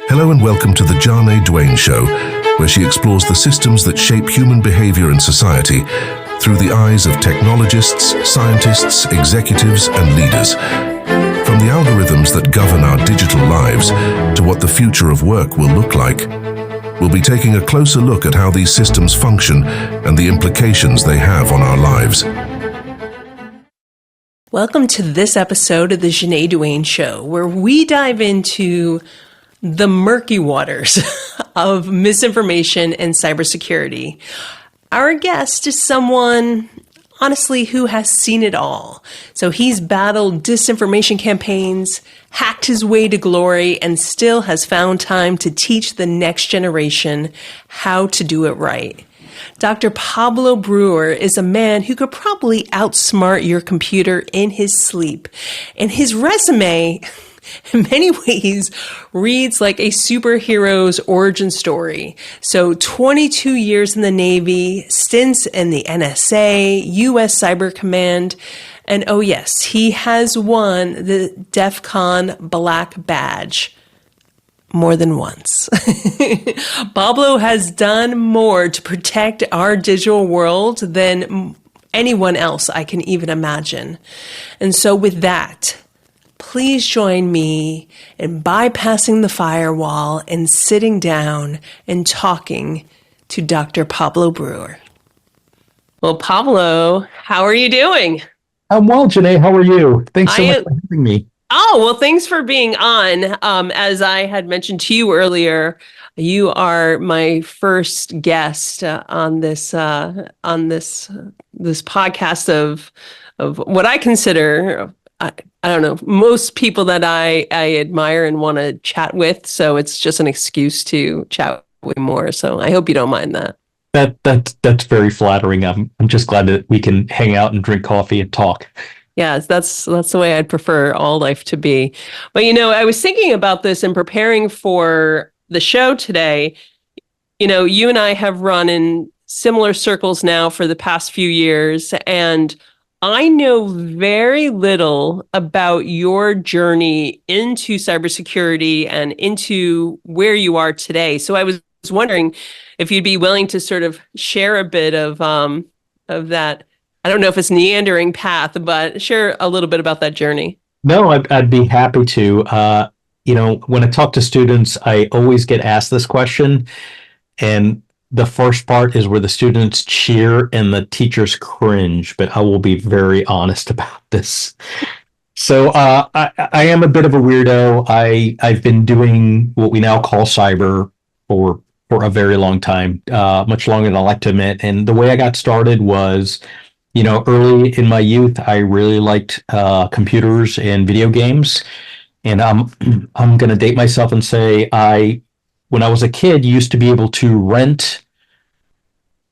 Hello and welcome to the Ja-Nae Duane Show, where she explores the systems that shape human behavior and society through the eyes of technologists, scientists, executives, and leaders. From the algorithms that govern our digital lives to what the future of work will look like, we'll be taking a closer look at how these systems function and the implications they have on our lives. Welcome to this episode of the Ja-Nae Duane Show, where we dive into the murky waters of misinformation and cybersecurity. Our guest is someone, honestly, who has seen it all. So he's battled disinformation campaigns, hacked his way to glory, and still has found time to teach the next generation how to do it right. Dr. Pablo Breuer is a man who could probably outsmart your computer in his sleep. And his resume, in many ways, reads like a superhero's origin story. So 22 years in the Navy, stints in the NSA, U.S. Cyber Command, and oh yes, he has won the DEF CON Black Badge more than once. Pablo has done more to protect our digital world than anyone else I can even imagine. And so with that, please join me in bypassing the firewall and sitting down and talking to Dr. Pablo Breuer. Well, Pablo, how are you doing? I'm well, Ja-Nae. How are you? Thanks so much for having me. Oh, well, thanks for being on. As I had mentioned to you earlier, you are my first guest on this podcast of what I consider, I don't know, most people that I admire and want to chat with. So it's just an excuse to chat with more. So I hope you don't mind that. That's very flattering. I'm just glad that we can hang out and drink coffee and talk. Yes, that's the way I'd prefer all life to be. But, I was thinking about this and preparing for the show today. You and I have run in similar circles now for the past few years, and I know very little about your journey into cybersecurity and into where you are today. So I was wondering if you'd be willing to sort of share a bit of that. I don't know if it's meandering path, but share a little bit about that journey. No, I'd be happy to. When I talk to students, I always get asked this question, and the first part is where the students cheer and the teachers cringe, but I will be very honest about this. So I am a bit of a weirdo. I've been doing what we now call cyber for a very long time, much longer than I like to admit. And the way I got started was, early in my youth, I really liked computers and video games. And I'm going to date myself and say when I was a kid, used to be able to rent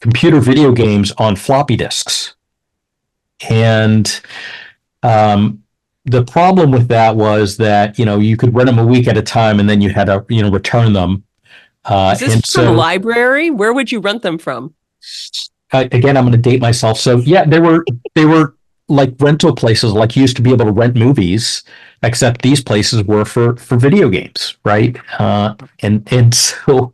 computer video games on floppy disks. And the problem with that was that, you could rent them a week at a time and then you had to, return them. Is this from a library? Where would you rent them from? Again, I'm going to date myself. So yeah, they were like rental places, like you used to be able to rent movies, except these places were for video games, right? And so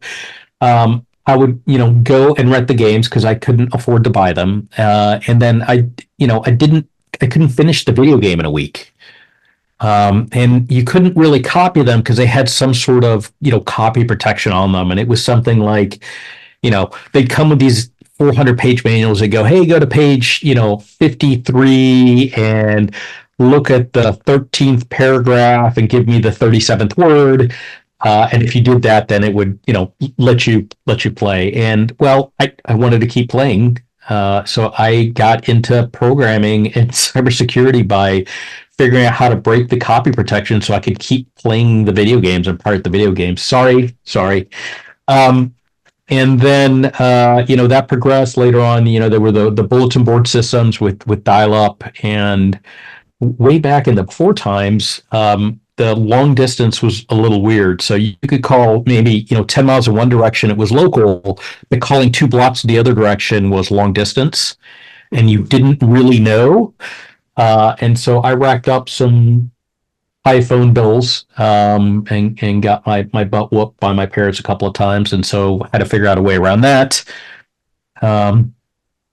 I would go and rent the games because I couldn't afford to buy them, and then I couldn't finish the video game in a week. And you couldn't really copy them because they had some sort of copy protection on them, and it was something like they'd come with these 400-page manuals that go, hey, go to page 53 and look at the 13th paragraph and give me the 37th word. And if you did that, then it would let you play. And well, I wanted to keep playing, so I got into programming and cybersecurity by figuring out how to break the copy protection so I could keep playing the video games and pirate the video games. Sorry. And then, that progressed later on. There were the bulletin board systems with dial-up, and way back in the before times, the long distance was a little weird. So you could call maybe 10 miles in one direction, it was local, but calling 2 blocks in the other direction was long distance, and you didn't really know. And so I racked up some high phone bills, and got my butt whooped by my parents a couple of times, and so had to figure out a way around that. Um,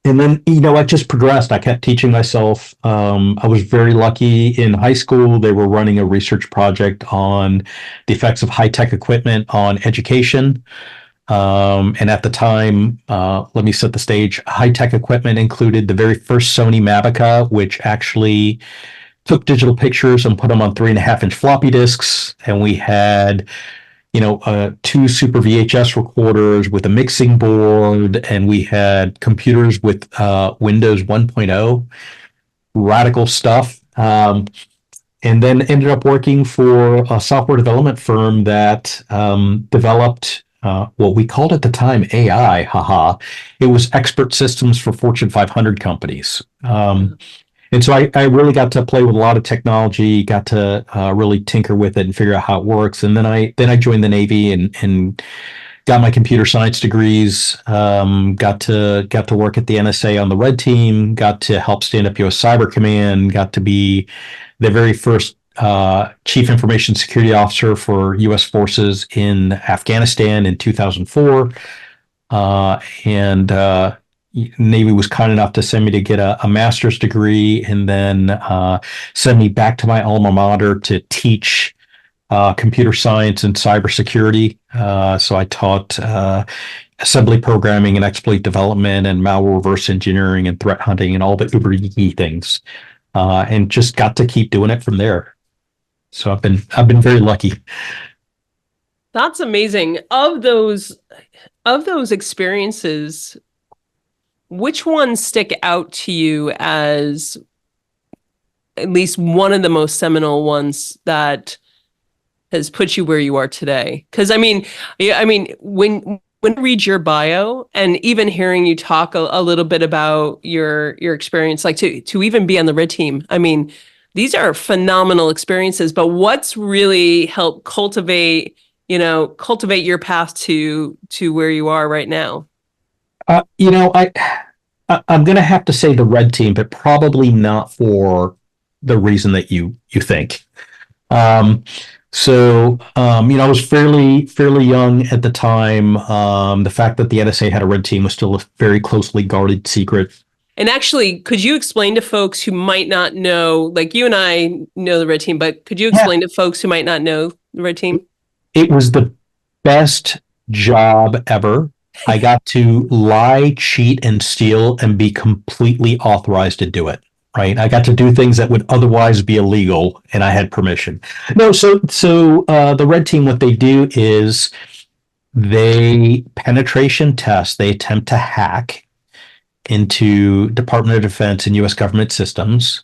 and then, I just progressed. I kept teaching myself. I was very lucky in high school. They were running a research project on the effects of high tech equipment on education. And at the time, let me set the stage. High tech equipment included the very first Sony Mavica, which actually took digital pictures and put them on 3.5-inch floppy disks. And we had, two super VHS recorders with a mixing board, and we had computers with Windows 1.0, radical stuff. And then ended up working for a software development firm that developed what we called at the time AI. Haha. It was expert systems for Fortune 500 companies. And so I really got to play with a lot of technology, got to really tinker with it and figure out how it works. And then I joined the Navy and got my computer science degrees. Got to work at the NSA on the Red Team. Got to help stand up U.S. Cyber Command. Got to be the very first Chief Information Security Officer for U.S. forces in Afghanistan in 2004. And Navy was kind enough to send me to get a master's degree, and then send me back to my alma mater to teach computer science and cybersecurity. So I taught assembly programming and exploit development and malware reverse engineering and threat hunting and all the uber geeky things, and just got to keep doing it from there. So I've been very lucky. That's amazing. Of those experiences, which ones stick out to you as at least one of the most seminal ones that has put you where you are today? Because when I read your bio and even hearing you talk a little bit about your experience, like to even be on the Red Team, these are phenomenal experiences. But what's really helped cultivate your path to where you are right now? I'm going to have to say the Red Team, but probably not for the reason that you think. I was fairly young at the time. The fact that the NSA had a Red Team was still a very closely guarded secret. And actually, could you explain to folks who might not know, like you and I know the Red Team, but could you explain to folks who might not know the Red Team? It was the best job ever. I got to lie, cheat, and steal and be completely authorized to do it. Right. I got to do things that would otherwise be illegal, and I had permission. No, so the Red Team, what they do is they penetration test. They attempt to hack into Department of Defense and U.S. government systems.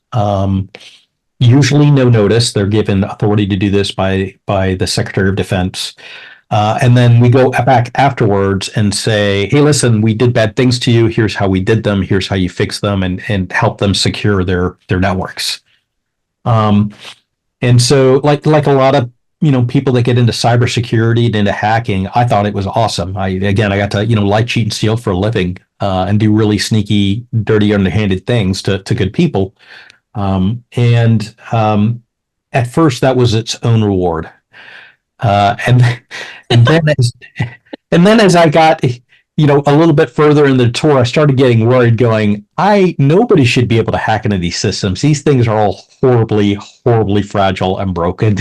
Usually no notice. They're given authority to do this by the Secretary of Defense. And then we go back afterwards and say, hey, listen, we did bad things to you. Here's how we did them. Here's how you fix them, and help them secure their networks. And so like a lot of, people that get into cybersecurity and into hacking, I thought it was awesome. I got to, lie, cheat, and steal for a living, and do really sneaky, dirty, underhanded things to good people. At first that was its own reward. And then as I got, a little bit further in the tour, I started getting worried going, nobody should be able to hack into these systems. These things are all horribly, horribly fragile and broken.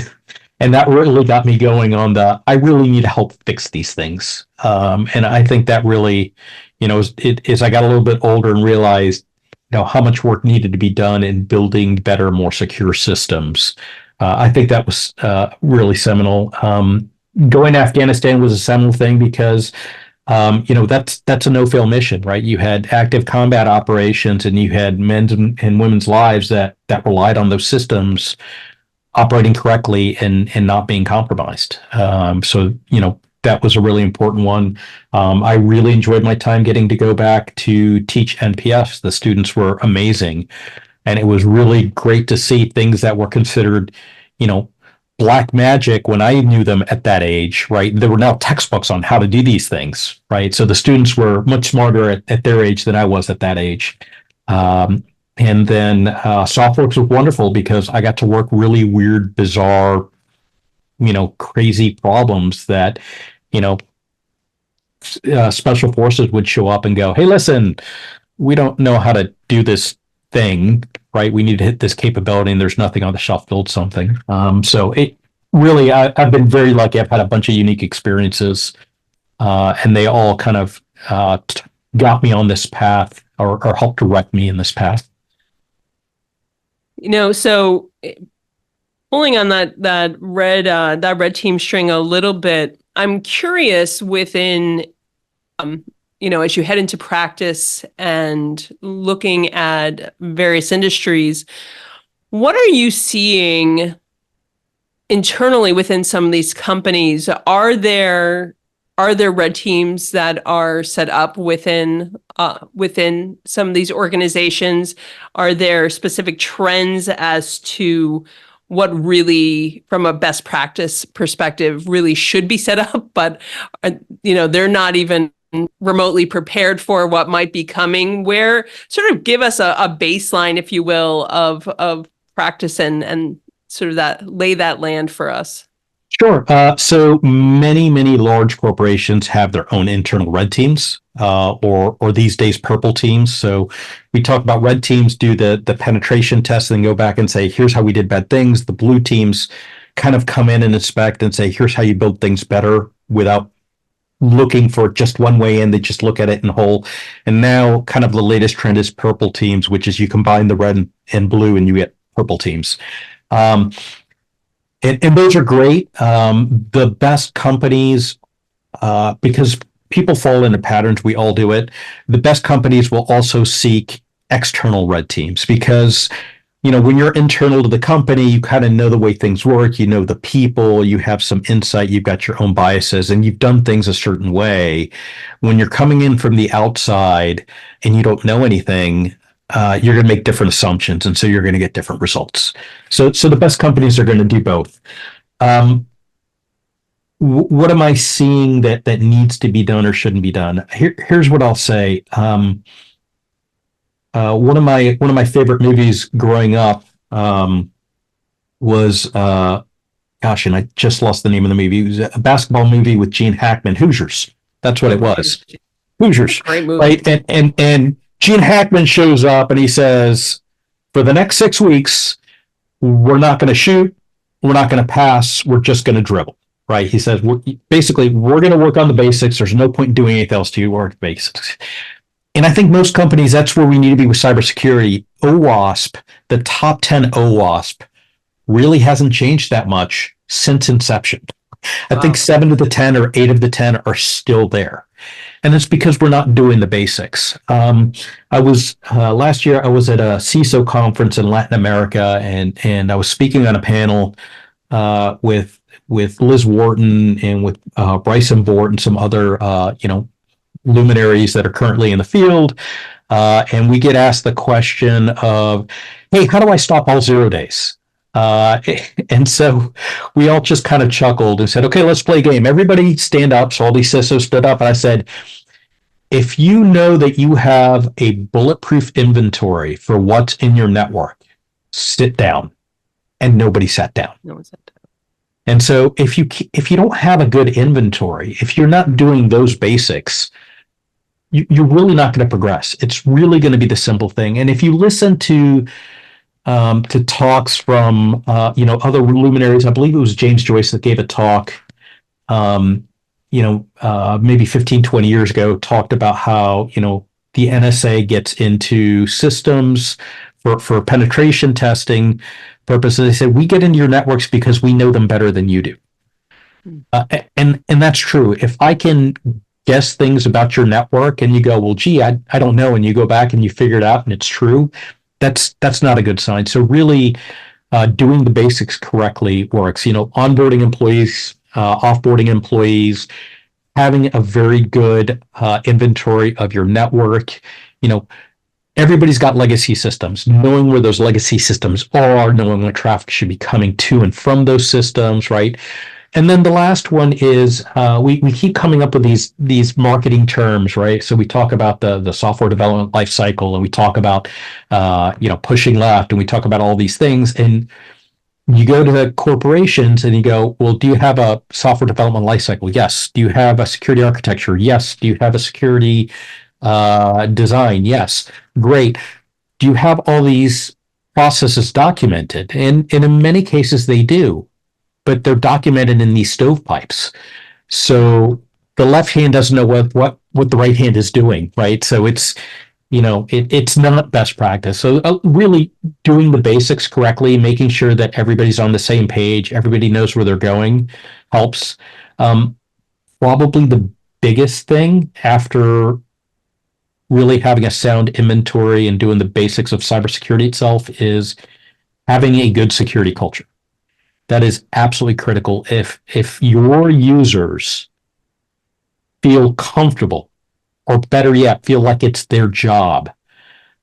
And that really got me going on I really need help fix these things. And I think that really, as I got a little bit older and realized, how much work needed to be done in building better, more secure systems. I think that was really seminal. Going to Afghanistan was a seminal thing because, that's a no-fail mission, right? You had active combat operations, and you had men's and women's lives that relied on those systems operating correctly and not being compromised. That was a really important one. I really enjoyed my time getting to go back to teach NPS. The students were amazing. And it was really great to see things that were considered, black magic when I knew them at that age, right? There were now textbooks on how to do these things, right? So the students were much smarter at their age than I was at that age. And And then SoftWorks was wonderful because I got to work really weird, bizarre, crazy problems that, you know, special forces would show up and go, "Hey, listen, we don't know how to do this thing, right? We need to hit this capability, and there's nothing on the shelf. Build something." So it really, I've been very lucky. I've had a bunch of unique experiences, and they all kind of got me on this path, or helped direct me in this path. So pulling on that red team string a little bit, I'm curious within, as you head into practice and looking at various industries, what are you seeing internally within some of these companies? Are there red teams that are set up within some of these organizations? Are there specific trends as to what really, from a best practice perspective, really should be set up, but they're not even remotely prepared for what might be coming? Where sort of give us a baseline, if you will, of practice and sort of lay that land for us. Sure. So many large corporations have their own internal red teams, or these days purple teams. So we talk about red teams do the penetration test and go back and say, here's how we did bad things. The blue teams kind of come in and inspect and say, here's how you build things better, without looking for just one way in. They just look at it in whole. And now kind of the latest trend is purple teams, which is you combine the red and blue and you get purple teams. And those are great. The best companies, because people fall into patterns, we all do it. The best companies will also seek external red teams because, when you're internal to the company, you kind of know the way things work, you know the people, you have some insight, you've got your own biases, and you've done things a certain way. When you're coming in from the outside and you don't know anything, you're going to make different assumptions, and so you're going to get different results. So the best companies are going to do both. What am I seeing that needs to be done or shouldn't be done? Here's what I'll say. One of my favorite movies growing up was and I just lost the name of the movie. It was a basketball movie with Gene Hackman, Hoosiers. That's what it was. Hoosiers. Great movie. Right? And Gene Hackman shows up and he says, for the next 6 weeks, we're not going to shoot, we're not going to pass, we're just going to dribble. Right? He says, we're going to work on the basics. There's no point in doing anything else to work the basics. And I think most companies, that's where we need to be with cybersecurity. OWASP, the top 10 OWASP, really hasn't changed that much since inception. I think 7 of the 10 or 8 of the 10 are still there. And it's because we're not doing the basics. I was last year, I was at a CISO conference in Latin America, and I was speaking on a panel with Liz Wharton and with Bryson Bort and some other luminaries that are currently in the field. And we get asked the question of, hey, how do I stop all 0 days? And so we all just kind of chuckled and said, okay, let's play a game. Everybody stand up. So all these CISOs stood up, and I said, if you know that you have a bulletproof inventory for what's in your network, sit down. And nobody sat down. No one sat down. And so if you don't have a good inventory, if you're not doing those basics, you're really not going to progress. It's really going to be the simple thing. And if you listen to talks from other luminaries, I believe it was James Joyce that gave a talk, maybe 15, 20 years ago, talked about how the NSA gets into systems for penetration testing purposes. They said, we get into your networks because we know them better than you do. And that's true. If I can guess things about your network and you go, well, gee, I don't know, and you go back and you figure it out and it's true, that's not a good sign. So really doing the basics correctly works. Onboarding employees, offboarding employees, having a very good inventory of your network. Everybody's got legacy systems. Knowing where those legacy systems are, knowing what traffic should be coming to and from those systems, right? And then the last one is we keep coming up with these marketing terms, right? So we talk about the software development life cycle, and we talk about pushing left, and we talk about all these things. And you go to the corporations and you go, well, do you have a software development lifecycle? Yes. Do you have a security architecture? Yes. Do you have a security design? Yes. Great. Do you have all these processes documented? And in many cases they do, but they're documented in these stovepipes. So the left hand doesn't know what the right hand is doing, right? So it's not best practice. So really doing the basics correctly, making sure that everybody's on the same page, everybody knows where they're going, helps. Probably the biggest thing after really having a sound inventory and doing the basics of cybersecurity itself is having a good security culture. That is absolutely critical. If your users feel comfortable, or better yet, feel like it's their job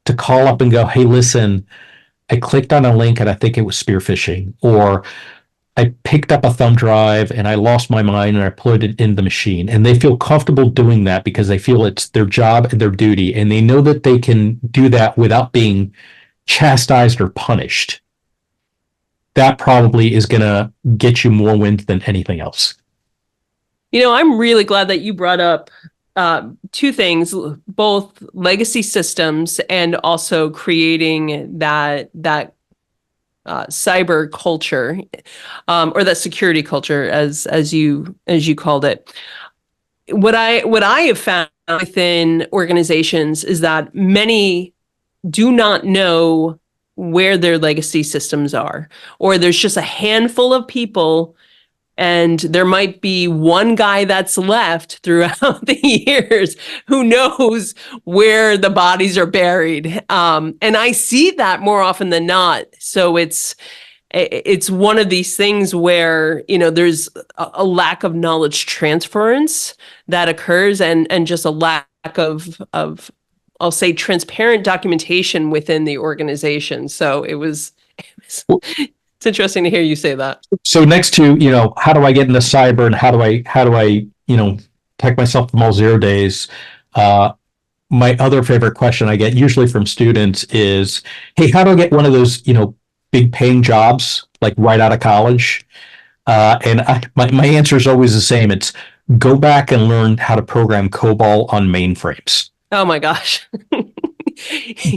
to call up and go, hey, listen, I clicked on a link and I think it was spear phishing, or I picked up a thumb drive and I lost my mind and I put it in the machine. And they feel comfortable doing that because they feel it's their job and their duty. And they know that they can do that without being chastised or punished. That probably is going to get you more wins than anything else. I'm really glad that you brought up two things, both legacy systems and also creating that cyber culture, or that security culture, as you called it. What I have found within organizations is that many do not know where their legacy systems are, or there's just a handful of people, and there might be one guy that's left throughout the years who knows where the bodies are buried. And I see that more often than not. So it's one of these things where, there's a lack of knowledge transference that occurs, and just a lack of I'll say transparent documentation within the organization. So it's interesting to hear you say that. So next to, how do I get into cyber, and how do I protect myself from all 0 days? My other favorite question I get usually from students is, hey, how do I get one of those, big paying jobs, like right out of college? And my answer is always the same. It's go back and learn how to program COBOL on mainframes. Oh my gosh.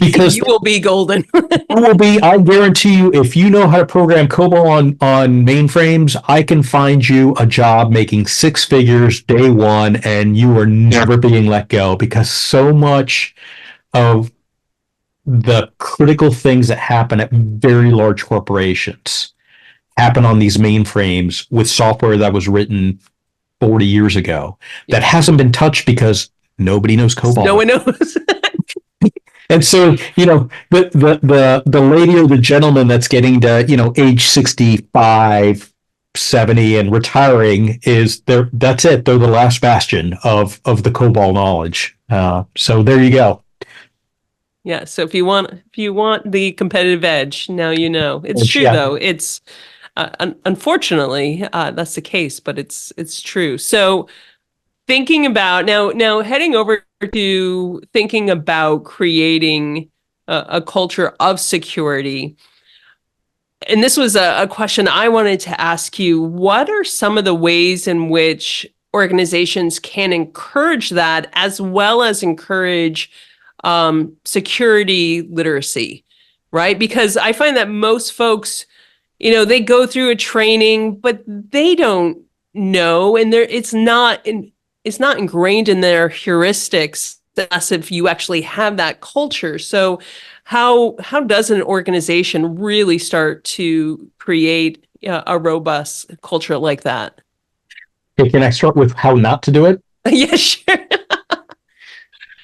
Because you will be golden. I guarantee you, if you know how to program COBOL on mainframes, I can find you a job making six figures day one, and you are never being let go, because so much of the critical things that happen at very large corporations happen on these mainframes with software that was written 40 years ago that hasn't been touched because nobody knows COBOL. No one knows. And so, the lady or the gentleman that's getting to, age 65, 70 and retiring that's it. They're the last bastion of the COBOL knowledge. So there you go. Yeah. So if you want the competitive edge, now you know. It's true, though. It's unfortunately that's the case, but it's true. So thinking about now heading over to thinking about creating a culture of security. And this was a question I wanted to ask you. What are some of the ways in which organizations can encourage that, as well as encourage security literacy, right? Because I find that most folks, they go through a training, but they don't know, and it's not ingrained in their heuristics, as if you actually have that culture. So how does an organization really start to create a robust culture like that? Okay, can I start with how not to do it? Yeah, sure.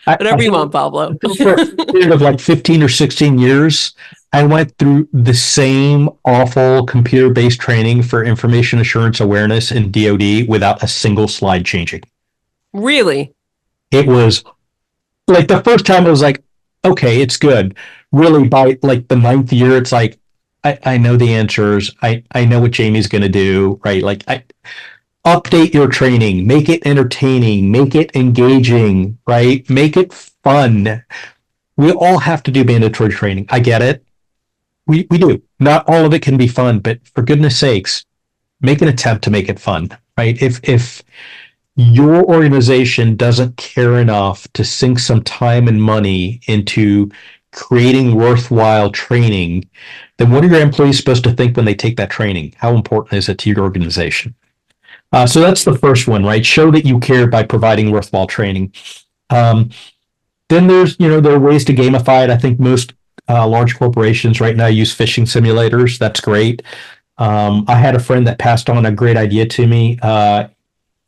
Whatever you want, Pablo. For a period of like 15 or 16 years, I went through the same awful computer-based training for information assurance awareness in DoD without a single slide changing. Really? It was like the first time it was like, okay, it's good. Really, by like the 9th year, it's like, I know the answers. I know what Jamie's going to do, right? Like, update your training, make it entertaining, make it engaging, right? Make it fun. We all have to do mandatory training. I get it. We do. Not all of it can be fun, but for goodness sakes, make an attempt to make it fun, right? If your organization doesn't care enough to sink some time and money into creating worthwhile training, then what are your employees supposed to think when they take that training? How important is it to your organization? So that's the first one, right? Show that you care by providing worthwhile training. Then there are ways to gamify it. I think most large corporations right now use phishing simulators. That's great. I had a friend that passed on a great idea to me.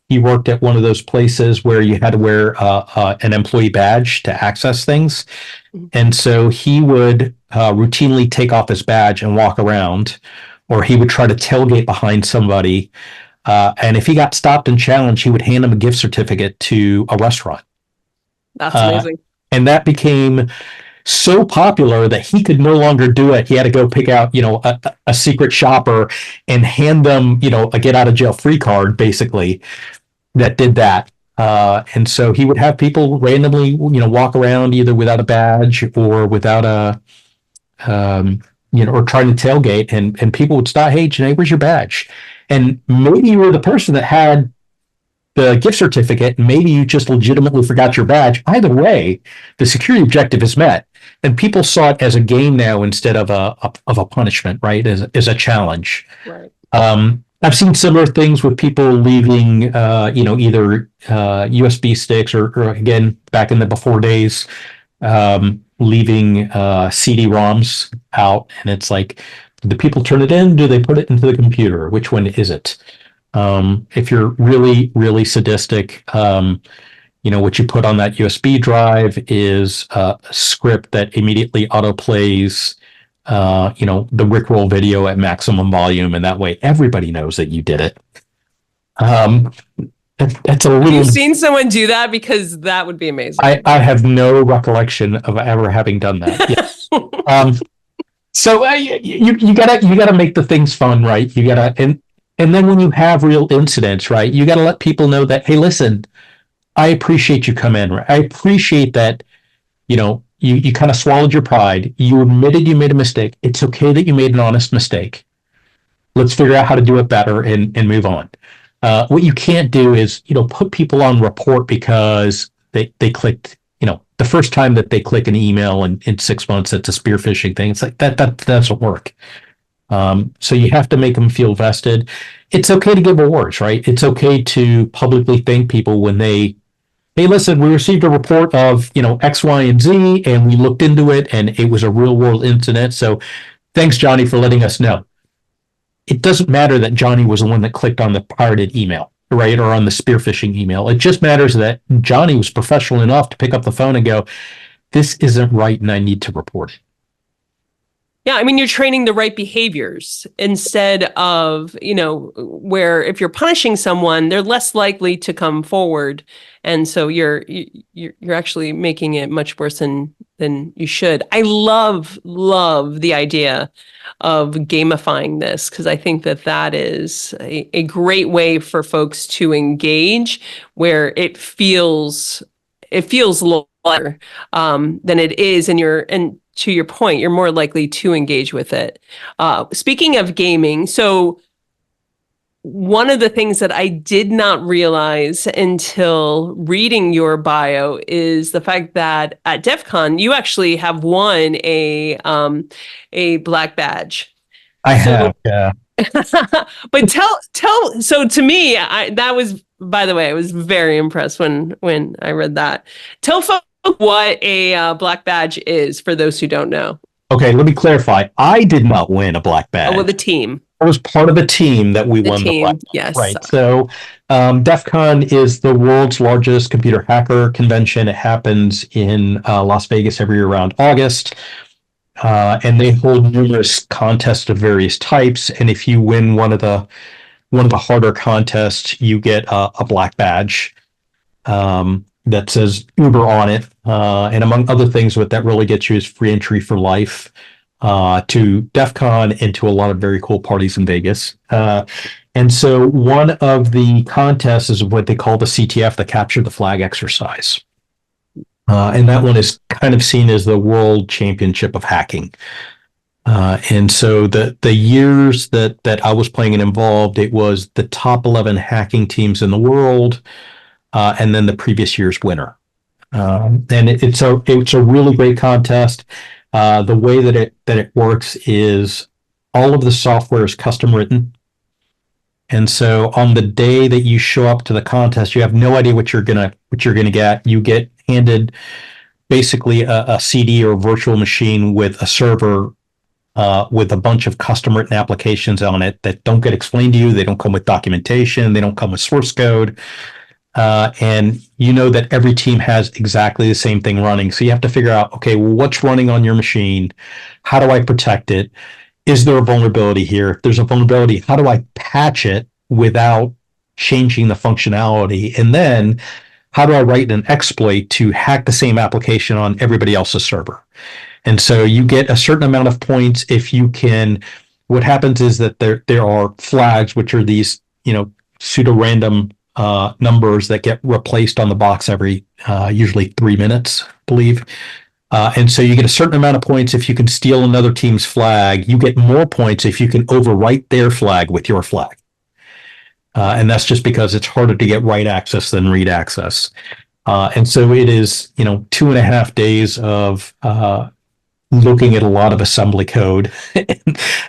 He worked at one of those places where you had to wear an employee badge to access things. And so he would routinely take off his badge and walk around, or he would try to tailgate behind somebody. And if he got stopped and challenged, he would hand him a gift certificate to a restaurant. That's amazing. And that became so popular that he could no longer do it. He had to go pick out, a secret shopper and hand them, a get out of jail free card, basically, that did that. And so he would have people randomly, walk around either without a badge or without or trying to tailgate, and people would stop. Hey, Janae, where's your badge? And maybe you were the person that had the gift certificate, and maybe you just legitimately forgot your badge. Either way, the security objective is met, and people saw it as a game now instead of a punishment, right? As a challenge. Right. I've seen similar things with people leaving, either USB sticks or again back in the before days, leaving CD-ROMs out, and it's like, do people turn it in? Do they put it into the computer? Which one is it? If you're really, really sadistic, what you put on that USB drive is a script that immediately autoplays, the Rickroll video at maximum volume, and that way everybody knows that you did it. That's a little. Have you seen someone do that? Because that would be amazing. I have no recollection of ever having done that. Yes. So you gotta make the things fun, right? You gotta and then when you have real incidents, right, you gotta let people know that, hey, listen, I appreciate you come in. Right? I appreciate that, you kind of swallowed your pride. You admitted you made a mistake. It's okay that you made an honest mistake. Let's figure out how to do it better and move on. What you can't do is, put people on report because they clicked, the first time that they click an email in 6 months, it's a spear phishing thing. It's like that doesn't work. So you have to make them feel vested. It's okay to give awards, right? It's okay to publicly thank people when hey, listen, we received a report of, X, Y, and Z, and we looked into it, and it was a real world incident. So thanks, Johnny, for letting us know. It doesn't matter that Johnny was the one that clicked on the pirated email, right? Or on the spear phishing email. It just matters that Johnny was professional enough to pick up the phone and go, this isn't right, and I need to report it. Yeah, I mean, you're training the right behaviors instead of, where if you're punishing someone, they're less likely to come forward, and so you're actually making it much worse than you should. I love the idea of gamifying this, because I think that is a great way for folks to engage, where it feels lighter than it is, and to your point, you're more likely to engage with it. Speaking of gaming, so one of the things that I did not realize until reading your bio is the fact that at DEF CON, you actually have won a black badge. I have, yeah. But tell. So to me, that was, by the way, I was very impressed when I read that. Tell folks what a black badge is for those who don't know. Okay, let me clarify. I did not win a black badge. Oh, well, the team. I was part of a team that won the black badge. Yes. Right. So DEF CON is the world's largest computer hacker convention. It happens in Las Vegas every year around August. And they hold numerous contests of various types. And if you win one of the harder contests, you get a black badge that says Uber on it. And among other things, what that really gets you is free entry for life to DEF CON and to a lot of very cool parties in Vegas. And so one of the contests is what they call the CTF, the Capture the Flag exercise. And that one is kind of seen as the world championship of hacking. And so the years that I was playing and involved, it was the top 11 hacking teams in the world, and then the previous year's winner. And it's a really great contest. The way that it works is all of the software is custom written. And so on the day that you show up to the contest, you have no idea what you're gonna get. You get handed basically a CD or a virtual machine with a server with a bunch of custom written applications on it that don't get explained to you. They don't come with documentation. They don't come with source code. And you know that every team has exactly the same thing running. So you have to figure out, okay, well, what's running on your machine? How do I protect it? Is there a vulnerability here? If there's a vulnerability, how do I patch it without changing the functionality? And then how do I write an exploit to hack the same application on everybody else's server? And so you get a certain amount of points if you can. What happens is that there are flags, which are these, pseudo-random numbers that get replaced on the box every usually 3 minutes, I believe. And so you get a certain amount of points if you can steal another team's flag. You get more points if you can overwrite their flag with your flag. And that's just because it's harder to get write access than read access. And so it is, 2.5 days of looking at a lot of assembly code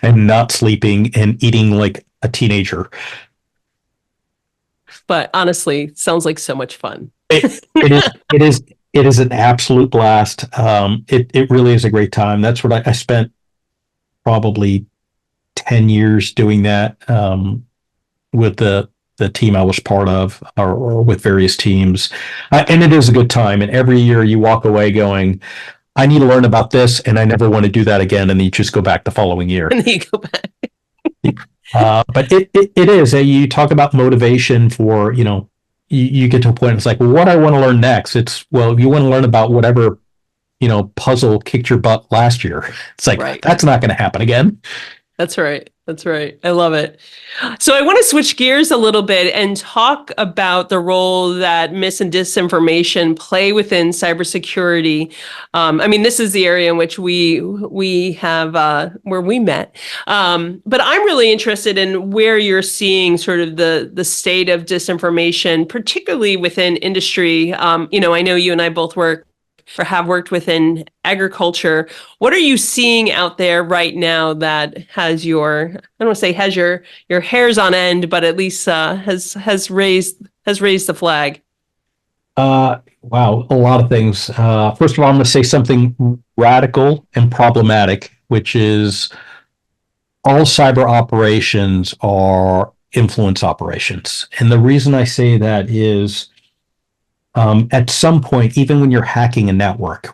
and not sleeping and eating like a teenager. But honestly, sounds like so much fun. It is an absolute blast. It really is a great time. That's what I spent probably 10 years doing that with the team I was part of, or with various teams. And it is a good time. And every year you walk away going, I need to learn about this, and I never want to do that again. And then you just go back the following year. And then you go back. But it is. You talk about motivation for, you get to a point, it's like, well, what do I want to learn next? It's, well, you want to learn about whatever, puzzle kicked your butt last year. It's like, right. That's not going to happen again. That's right. That's right. I love it. So I want to switch gears a little bit and talk about the role that mis and disinformation play within cybersecurity. This is the area in which we have where we met. But I'm really interested in where you're seeing sort of the state of disinformation, particularly within industry. I know you and I both work or have worked within agriculture. What are you seeing out there right now that has your, I don't want to say has your hairs on end, but at least has raised the flag? Wow, a lot of things. First of all, I'm going to say something radical and problematic, which is all cyber operations are influence operations. And the reason I say that is at some point, even when you're hacking a network,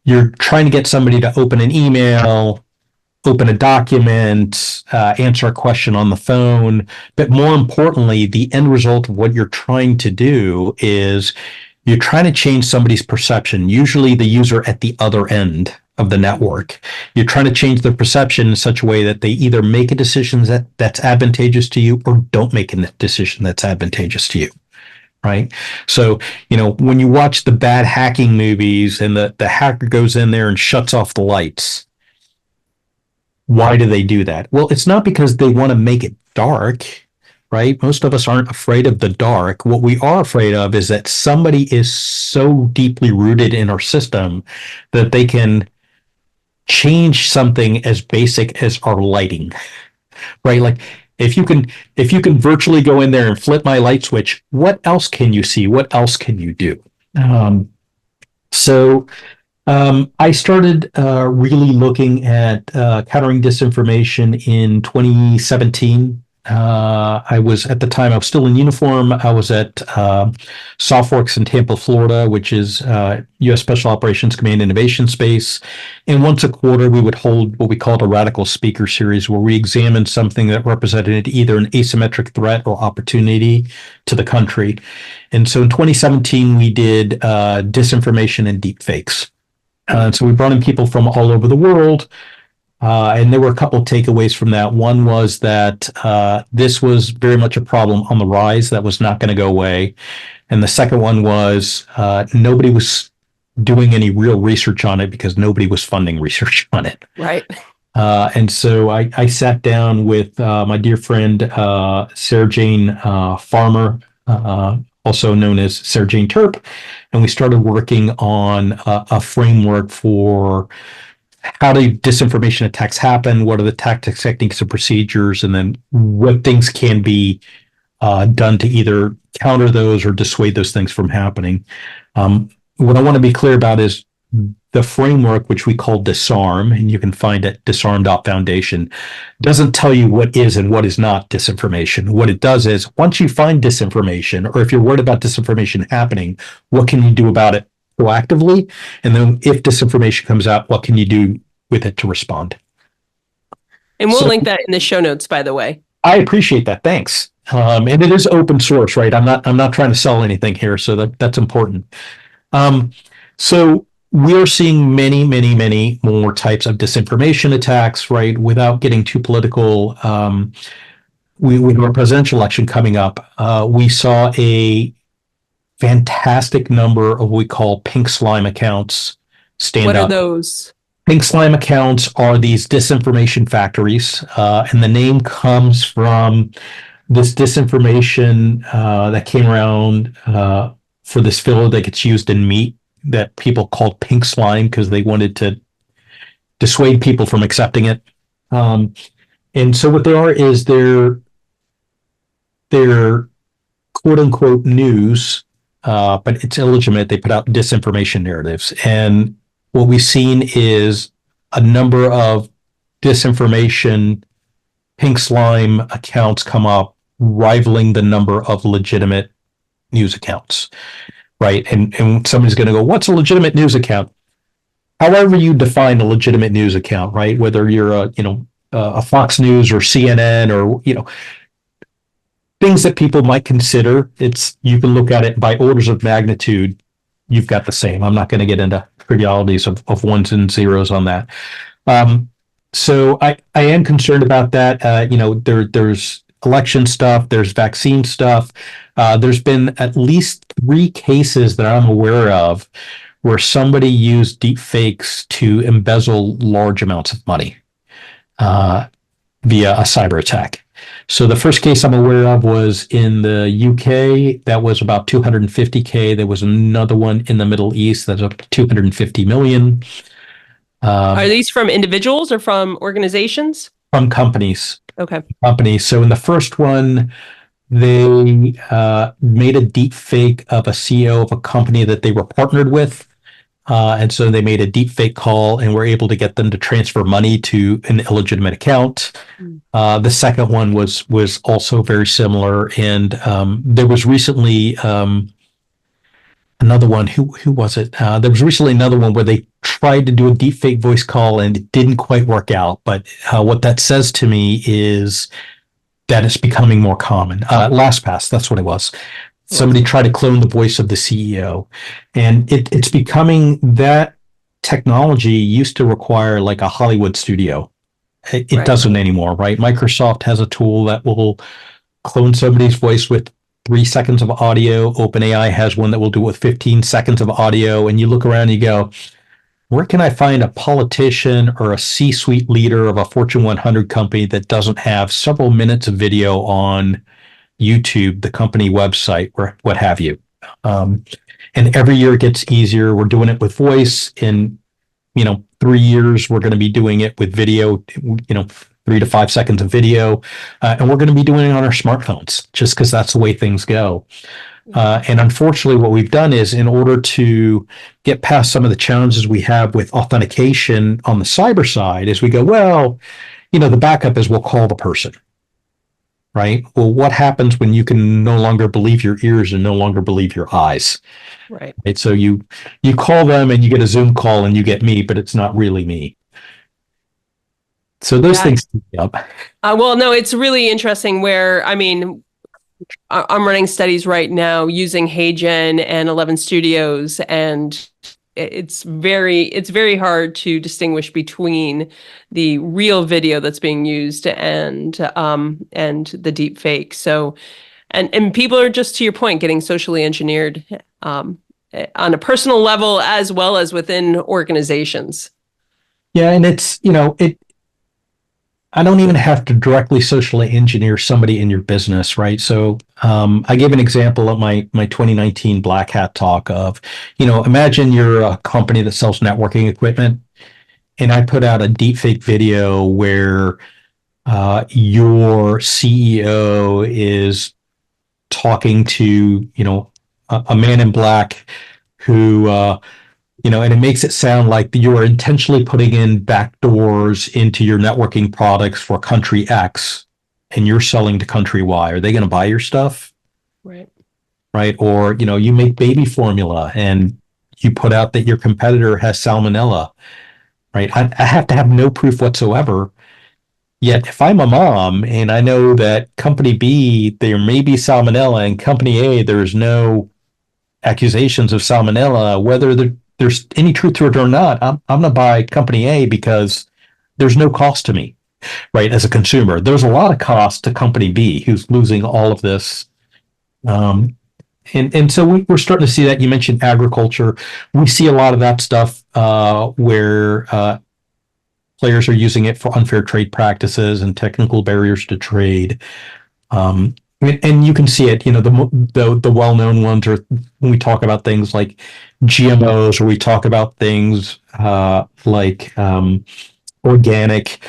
you're trying to get somebody to open an email, open a document, answer a question on the phone. But more importantly, the end result of what you're trying to do is you're trying to change somebody's perception, usually the user at the other end of the network. You're trying to change their perception in such a way that they either make a decision that's advantageous to you or don't make a decision that's advantageous to you. Right. So, when you watch the bad hacking movies and the hacker goes in there and shuts off the lights, why do they do that? Well, it's not because they want to make it dark, right? Most of us aren't afraid of the dark. What we are afraid of is that somebody is so deeply rooted in our system that they can change something as basic as our lighting, right? Like, if you can virtually go in there and flip my light switch, what else can you see? What else can you do? So I started really looking at countering disinformation in 2017. I was, at the time, I was still in uniform. I was at SoftWorks in Tampa, Florida, which is U.S. Special Operations Command Innovation Space. And once a quarter, we would hold what we called a radical speaker series, where we examined something that represented either an asymmetric threat or opportunity to the country. And so in 2017, we did disinformation and deepfakes. So we brought in people from all over the world. And there were a couple of takeaways from that. One was that this was very much a problem on the rise that was not going to go away. And the second one was nobody was doing any real research on it because nobody was funding research on it. Right. And so I sat down with my dear friend, Sarah Jane Farmer, also known as Sarah Jane Terp, and we started working on a framework for how do disinformation attacks happen, what are the tactics, techniques, and procedures, and then what things can be done to either counter those or dissuade those things from happening. What I want to be clear about is the framework, which we call Disarm, and you can find at disarm.foundation, doesn't tell you what is and what is not disinformation. What it does is once you find disinformation, or if you're worried about disinformation happening, what can you do about it proactively? And then if disinformation comes out, what can you do with it to respond? And we'll link that in the show notes, by the way. I appreciate that. Thanks. And it is open source, right? I'm not trying to sell anything here, so that's important. So we are seeing many more types of disinformation attacks, right? Without getting too political, we have a presidential election coming up. We saw a fantastic number of what we call pink slime accounts stand up. What are those? Pink slime accounts are these disinformation factories, and the name comes from this disinformation that came around for this filler that gets used in meat that people called pink slime because they wanted to dissuade people from accepting it. And so what they are is they're quote unquote news, but it's illegitimate. They put out disinformation narratives. And what we've seen is a number of disinformation pink slime accounts come up, rivaling the number of legitimate news accounts, right? And somebody's going to go, what's a legitimate news account? However you define a legitimate news account, right? Whether you're a Fox News or CNN or, things that people might consider, you can look at it by orders of magnitude. You've got the same. I'm not going to get into trivialities of ones and zeros on that. So I am concerned about that. There's election stuff, there's vaccine stuff. There's been at least 3 cases that I'm aware of where somebody used deep fakes to embezzle large amounts of money via a cyber attack. So the first case I'm aware of was in the UK. That was about 250K. There was another one in the Middle East that's up to 250 million. Are these from individuals or from organizations? From companies. Okay. Companies. So in the first one, they made a deep fake of a CEO of a company that they were partnered with. And so they made a deep fake call and were able to get them to transfer money to an illegitimate account. The second one was also very similar. And there was recently another one. Who was it? There was recently another one where they tried to do a deep fake voice call and it didn't quite work out. But what that says to me is that it's becoming more common. LastPass, that's what it was. Somebody tried to clone the voice of the CEO, and it's becoming that technology used to require like a Hollywood studio. It doesn't anymore, right? Microsoft has a tool that will clone somebody's voice with 3 seconds of audio. OpenAI has one that will do it with 15 seconds of audio. And you look around and you go, where can I find a politician or a C-suite leader of a Fortune 100 company that doesn't have several minutes of video on YouTube, the company website, or what have you? And every year it gets easier. We're doing it with voice. In 3 years, we're going to be doing it with video. 3 to 5 seconds of video, and we're going to be doing it on our smartphones, just because that's the way things go. And unfortunately, what we've done is, in order to get past some of the challenges we have with authentication on the cyber side, is we go, well, the backup is we'll call the person. Right. Well, what happens when you can no longer believe your ears and no longer believe your eyes? Right. So you call them and you get a Zoom call and you get me, but it's not really me. So those things. Yep. Well, no, it's really interesting where, I'm running studies right now using HeyGen and 11 Studios, and it's very hard to distinguish between the real video that's being used and the deep fake. So, and people are, just to your point, getting socially engineered on a personal level as well as within organizations. Yeah, and it's, I don't even have to directly socially engineer somebody in your business, right? So I gave an example at my 2019 Black Hat talk of, imagine you're a company that sells networking equipment, and I put out a deepfake video where your CEO is talking to, a man in black who and it makes it sound like you are intentionally putting in backdoors into your networking products for country X, and you're selling to country Y. Are they going to buy your stuff? Right. Right. Or, you make baby formula and you put out that your competitor has salmonella. Right. I have to have no proof whatsoever. Yet if I'm a mom and I know that company B, there may be salmonella, and company A, there's no accusations of salmonella, whether there's any truth to it or not, I'm going to buy company A because there's no cost to me, right? As a consumer, there's a lot of cost to company B who's losing all of this. And so we're starting to see that. You mentioned agriculture. We see a lot of that stuff where players are using it for unfair trade practices and technical barriers to trade. And you can see it, the well-known ones are when we talk about things like GMOs, or we talk about things like organic.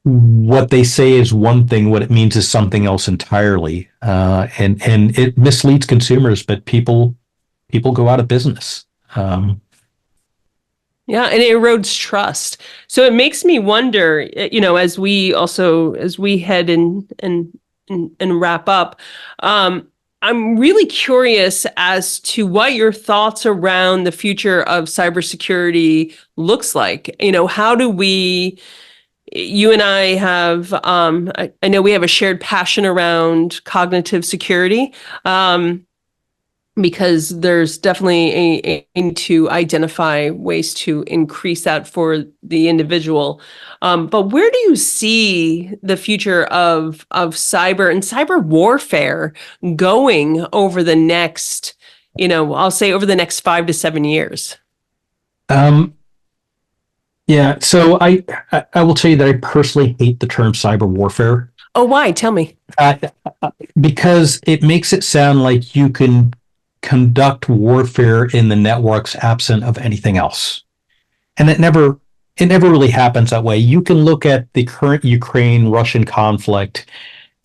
What they say is one thing, what it means is something else entirely, and it misleads consumers, but people go out of business. Yeah, and it erodes trust. So it makes me wonder, as we head and wrap up, I'm really curious as to what your thoughts around the future of cybersecurity looks like. How do you and I have, I know we have a shared passion around cognitive security. Because there's definitely a aim to identify ways to increase that for the individual. But where do you see the future of cyber and cyber warfare going over the next, I'll say over the next 5 to 7 years? Yeah, so I will tell you that I personally hate the term cyber warfare. Oh, why? Tell me. Because it makes it sound like you can conduct warfare in the networks absent of anything else. And it never really happens that way. You can look at the current Ukraine-Russian conflict,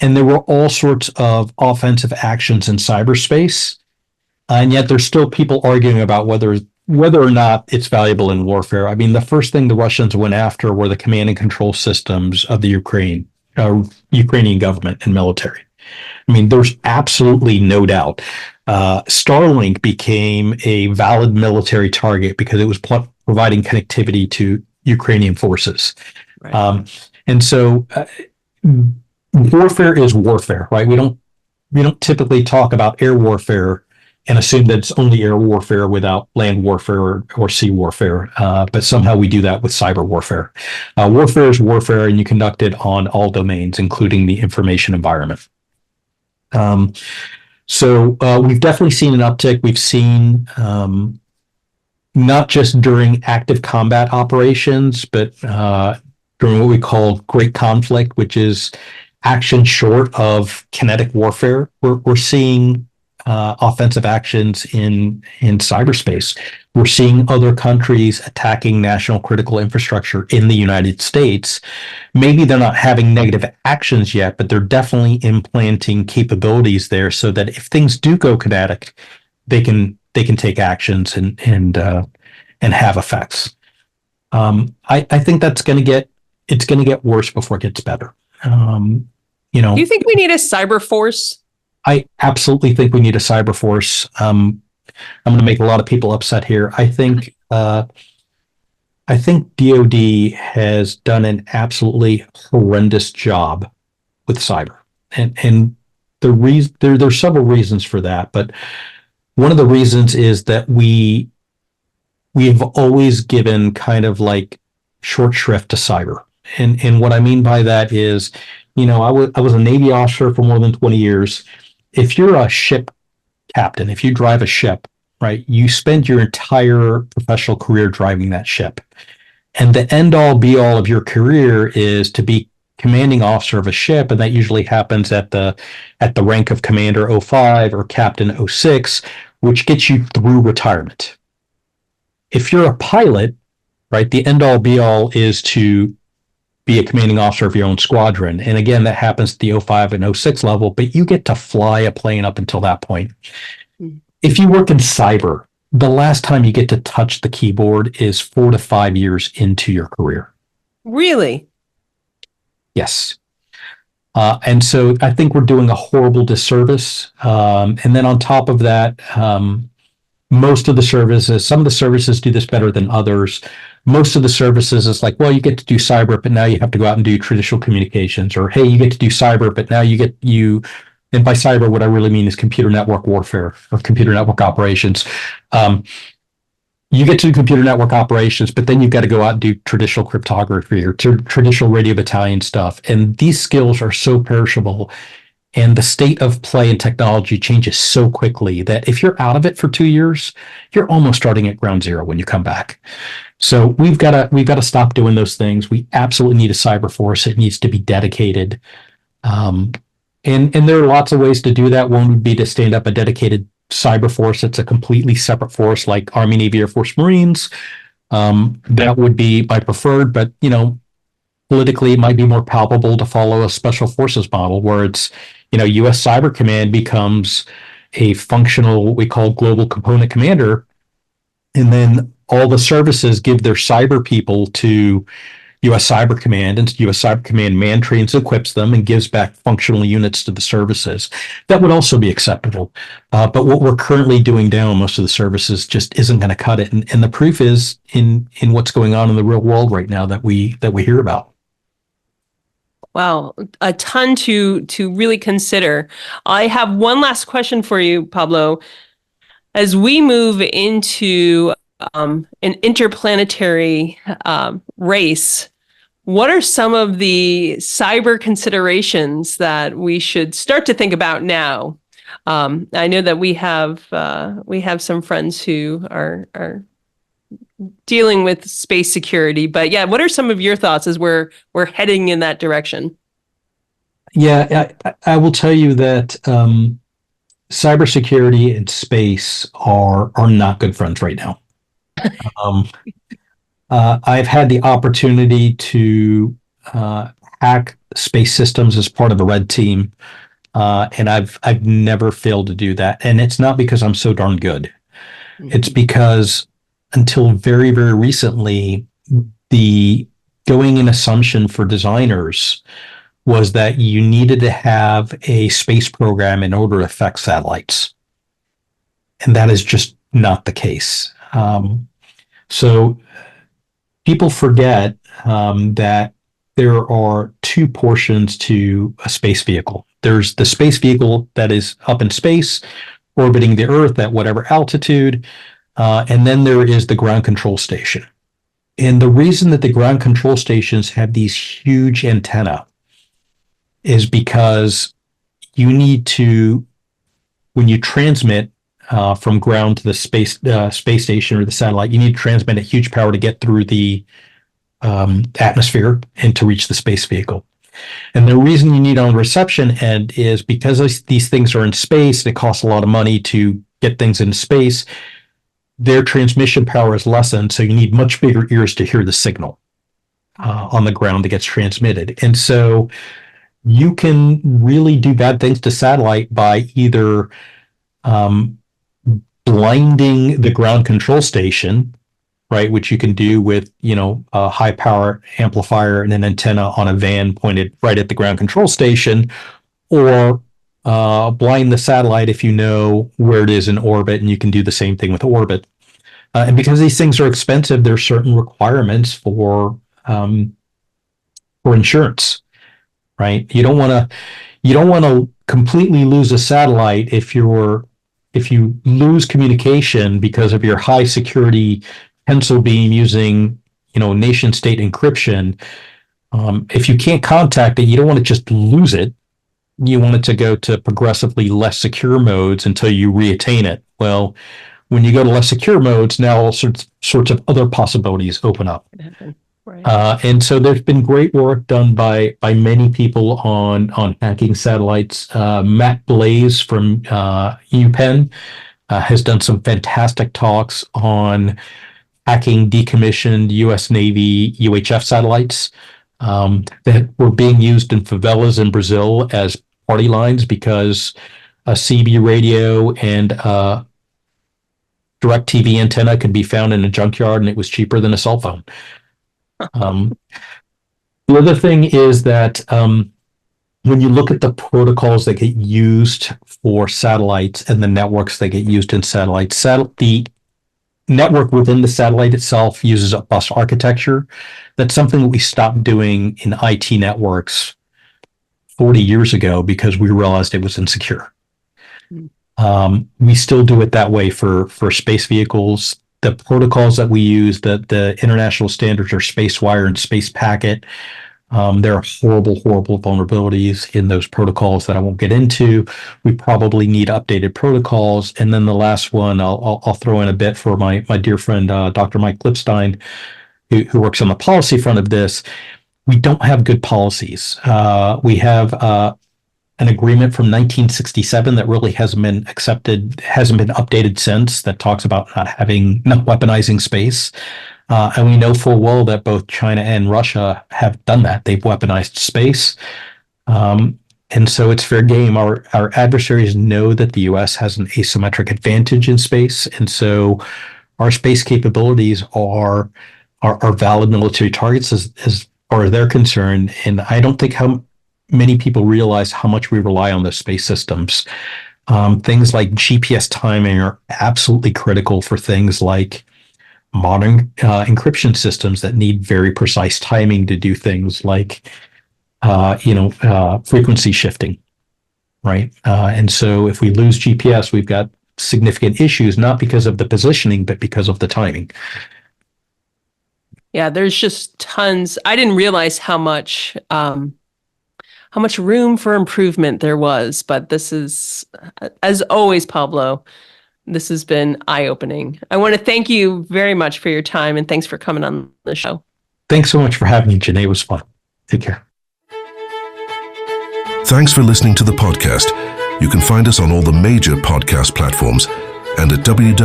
and there were all sorts of offensive actions in cyberspace, and yet there's still people arguing about whether or not it's valuable in warfare. I mean, the first thing the Russians went after were the command and control systems of the Ukrainian government and military. I mean, there's absolutely no doubt. Starlink became a valid military target because it was providing connectivity to Ukrainian forces. Right. And so warfare is warfare, right? We don't typically talk about air warfare and assume that it's only air warfare without land warfare or sea warfare. But somehow we do that with cyber warfare. Warfare is warfare, and you conduct it on all domains, including the information environment. So we've definitely seen an uptick. We've seen not just during active combat operations, but during what we call great conflict, which is action short of kinetic warfare. We're seeing offensive actions in cyberspace. We're seeing other countries attacking national critical infrastructure in the United States. Maybe they're not having negative actions yet, but they're definitely implanting capabilities there so that if things do go kinetic, they can take actions and have effects. I think it's going to get worse before it gets better. Do you think we need a cyber force? I absolutely think we need a cyber force. I'm going to make a lot of people upset here. I think DoD has done an absolutely horrendous job with cyber, and there's several reasons for that. But one of the reasons is that we we've always given kind of like short shrift to cyber. And what I mean by that is, I was a Navy officer for more than 20 years. If you're a ship captain, if you drive a ship, right, you spend your entire professional career driving that ship. And the end all be all of your career is to be commanding officer of a ship, and that usually happens at the rank of commander 05 or captain 06, which gets you through retirement. If you're a pilot, right, the end all be all is to be a commanding officer of your own squadron. And again, that happens at the 05 and 06 level, but you get to fly a plane up until that point. If you work in cyber, the last time you get to touch the keyboard is 4 to 5 years into your career. Really? Yes. And so I think we're doing a horrible disservice. And then on top of that, most of the services, some of the services do this better than others. Most of the services is like, well, you get to do cyber, but now you have to go out and do traditional communications. Or, hey, you get to do cyber, but now and by cyber, what I really mean is computer network warfare or computer network operations. You get to do computer network operations, but then you've got to go out and do traditional cryptography or traditional radio battalion stuff. And these skills are so perishable. And the state of play and technology changes so quickly that if you're out of it for 2 years, you're almost starting at ground zero when you come back. So we've got to stop doing those things. We absolutely need a cyber force. It needs to be dedicated. And there are lots of ways to do that. One would be to stand up a dedicated cyber force that's a completely separate force, like Army, Navy, Air Force, Marines. That would be my preferred, but politically it might be more palpable to follow a special forces model where it's, U.S. Cyber Command becomes a functional, what we call global component commander, and then all the services give their cyber people to U.S. Cyber Command, and U.S. Cyber Command man trains, equips them, and gives back functional units to the services. That would also be acceptable. But what we're currently doing now in most of the services just isn't going to cut it. And the proof is in what's going on in the real world right now that we hear about. Wow, a ton to really consider. I have one last question for you, Pablo. As we move into an interplanetary race, what are some of the cyber considerations that we should start to think about now? I know that we have some friends who are dealing with space security, but yeah, what are some of your thoughts as we're heading in that direction? Yeah, I will tell you that cybersecurity and space are not good friends right now. I've had the opportunity to hack space systems as part of a red team, and I've never failed to do that. And it's not because I'm so darn good. It's because until very, very recently, the going in assumption for designers was that you needed to have a space program in order to affect satellites. And that is just not the case. So people forget that there are two portions to a space vehicle. There's the space vehicle that is up in space, orbiting the Earth at whatever altitude, and then there is the ground control station. And the reason that the ground control stations have these huge antennae is because you need to, when you transmit from ground to the space station or the satellite, you need to transmit at huge power to get through the atmosphere and to reach the space vehicle. And the reason you need on the reception end is because these things are in space, and it costs a lot of money to get things into space. Their transmission power is lessened, so you need much bigger ears to hear the signal on the ground that gets transmitted. And so you can really do bad things to satellite by either blinding the ground control station, right, which you can do with, a high power amplifier and an antenna on a van pointed right at the ground control station, or blind the satellite if you know where it is in orbit, and you can do the same thing with orbit. And because these things are expensive, there are certain requirements for insurance, right? You don't want to completely lose a satellite if you lose communication because of your high security pencil beam using, nation state encryption. If you can't contact it, you don't want to just lose it. You want it to go to progressively less secure modes until you reattain it. Well, when you go to less secure modes, now all sorts of other possibilities open up. Right. And so there's been great work done by many people on hacking satellites. Matt Blaze from UPenn has done some fantastic talks on hacking decommissioned U.S. Navy UHF satellites that were being used in favelas in Brazil as party lines because a CB radio and direct TV antenna could be found in a junkyard and it was cheaper than a cell phone. The other thing is that when you look at the protocols that get used for satellites and the networks that get used in satellites, the network within the satellite itself uses a bus architecture. That's something that we stopped doing in IT networks 40 years ago because we realized it was insecure. We still do it that way for space vehicles. The protocols that we use, the international standards are SpaceWire and Space Packet. There are horrible vulnerabilities in those protocols that I won't get into. We probably need updated protocols. And then the last one, I'll throw in a bit for my dear friend, Dr. Mike Lipstein, who works on the policy front of this. We don't have good policies. We have an agreement from 1967 that really hasn't been updated since, that talks about not weaponizing space. And we know full well that both China and Russia have done that. They've weaponized space. And so it's fair game. Our adversaries know that the US has an asymmetric advantage in space. And so our space capabilities are valid military targets as far as they're concerned. And I don't think how many people realize how much we rely on those space systems. Things like GPS timing are absolutely critical for things like modern encryption systems that need very precise timing to do things like, frequency shifting, right? And so if we lose GPS, we've got significant issues, not because of the positioning, but because of the timing. Yeah, there's just tons. I didn't realize how much room for improvement there was, but this is, as always, Pablo, this has been eye-opening. I want to thank you very much for your time, and thanks for coming on the show. Thanks so much for having me, Ja-Nae. It was fun. Take care. Thanks for listening to the podcast. You can find us on all the major podcast platforms and at www.janae.io,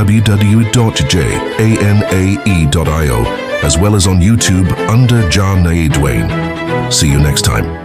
as well as on YouTube under Ja-Nae Duane. See you next time.